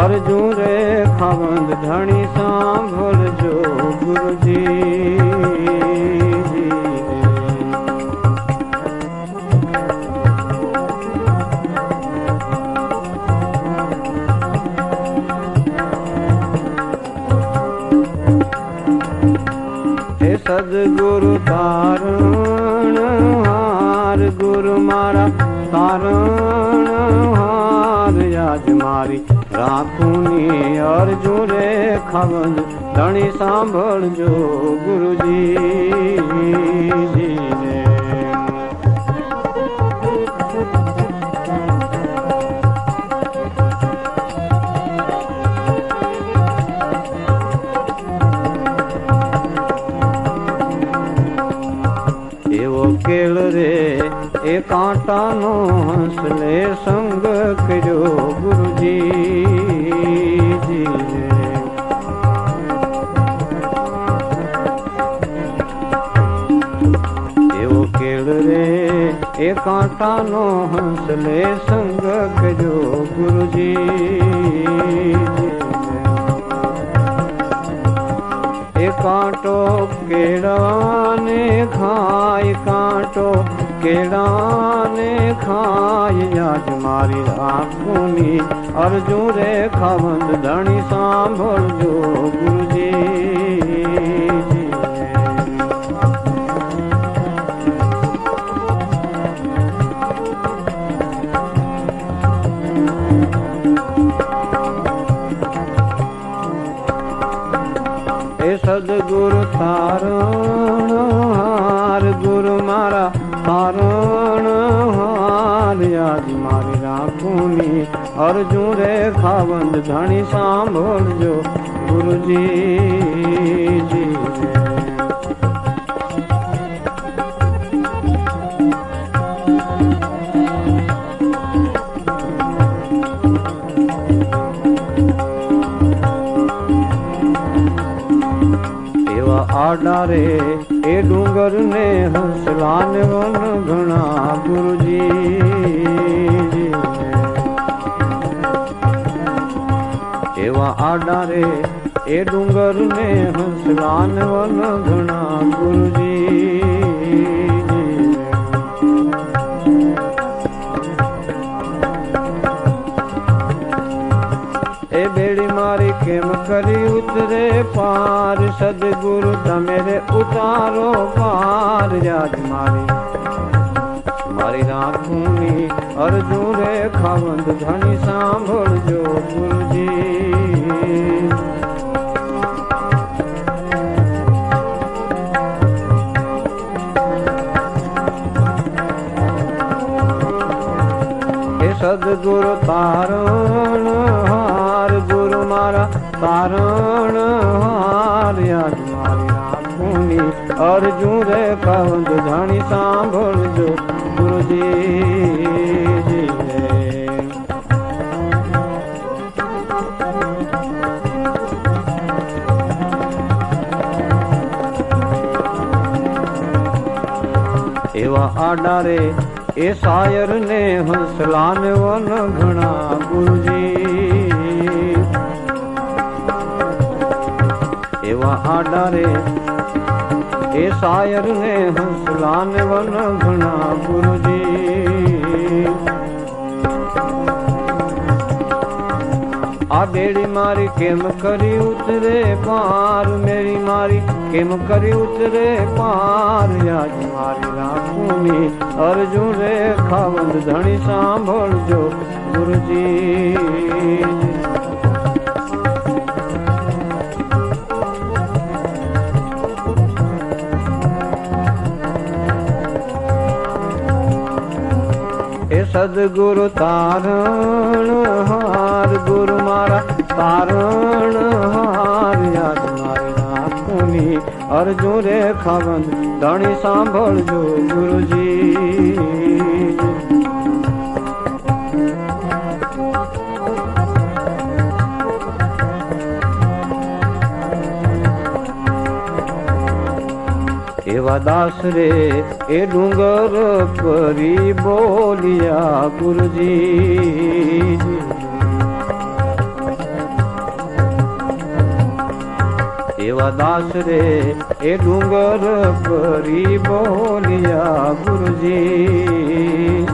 અર્જુન રે ખાવંદ ધણી સાંભળજો ગુરુજી. સદગુરુ તારણ હાર ગુરુ મારા તારણ હાર યાદ મારી રાખુની અર્જુન રે ખાવંદ ધણી સાંભળજો ગુરુજી. કેળ રે એ કાંટાનો હંસલે સંગ કર્યો ગુરુજી. એવો કેળ રે એ કાંટાનો હંસલે સંગ કર્યો ગુરુજી. એ કાંટો કેળાને ખાય કાંટો કેળાને ખાય યાદ મારી રાખુની અર્જુન રે ખાવંદ ધણી સાંભળજો ગુરુજી. સદગુરુ તારણ હાર ગુરુ મારા તારણ હાર યાદ મારી રાખુની અર્જુન રે ખાવંદ ધણી સાંભળજો ગુરુજી. આડા રે એ ડુંગર ને હંસલાન વન ઘણા ગુરુજી. એવા આડા રે એ ડુંગર ને હંસલાન વન ઘણા ગુરુજી. એ બેડી મારી કેમ કરી ઉતરે પાર સદગુરુ તમે રે ઉતારો પાર યાદ મારી રાખુની અર્જુન રે ખાવંદ ધણી સાંભળજો ગુરુજી. એ સદગુરુ તારણ હાર ગુરુ મારા તારણ હાર યાદ મારી રાખુની અર્જુન રે ખાવંદ ધણી સાંભળજો ગુરુજી. એવા આડા રે એ શાયર ને હંસલાન વન ઘણા ગુરુજી. એવા આડા રે એ શાયર ને હંસલાન વન ઘણા ગુરુજી. આ બેડી મારી કેમ કરી ઉતરે પાર મેરી મારી કેમ કરી ઉતરે પાર યાદ મારી રાખુની અર્જુન રે ખાવંદ ધણી સાંભળજો ગુરુજી. સદગુરુ તારણ હાર ગુરુ મારા તારણ હાર યાદ મારી રાખુની અર્જુન રે ખાવંદ ધણી સાંભળજો ગુરુજી. એવા દાસ રે એ ડુંગર પરી બોલિયા ગુરુજી. એવા દાસ રે એ ડુંગર કરી બોલ્યા ગુરુજી.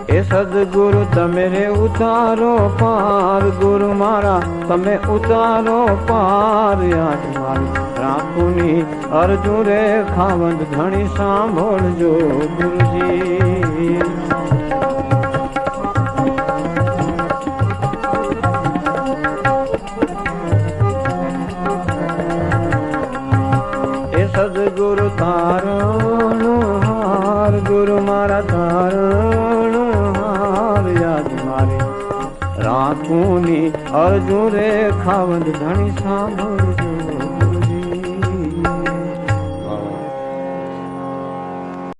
એ સદગુરુ તમે રે ઉતારો પાર, ગુરુ મારા તમે ઉતારો પાર. આજ મારી રાખુની અરજુ રે ખાવંદ ધણી સાંભળજો ગુરુજી. સદગુરુ તારણ હાર, ગુરુ મારા તારણ હાર. યાદ મારી રાખુની અરજુ રે ખાવંદ ધણી સાંભળજો.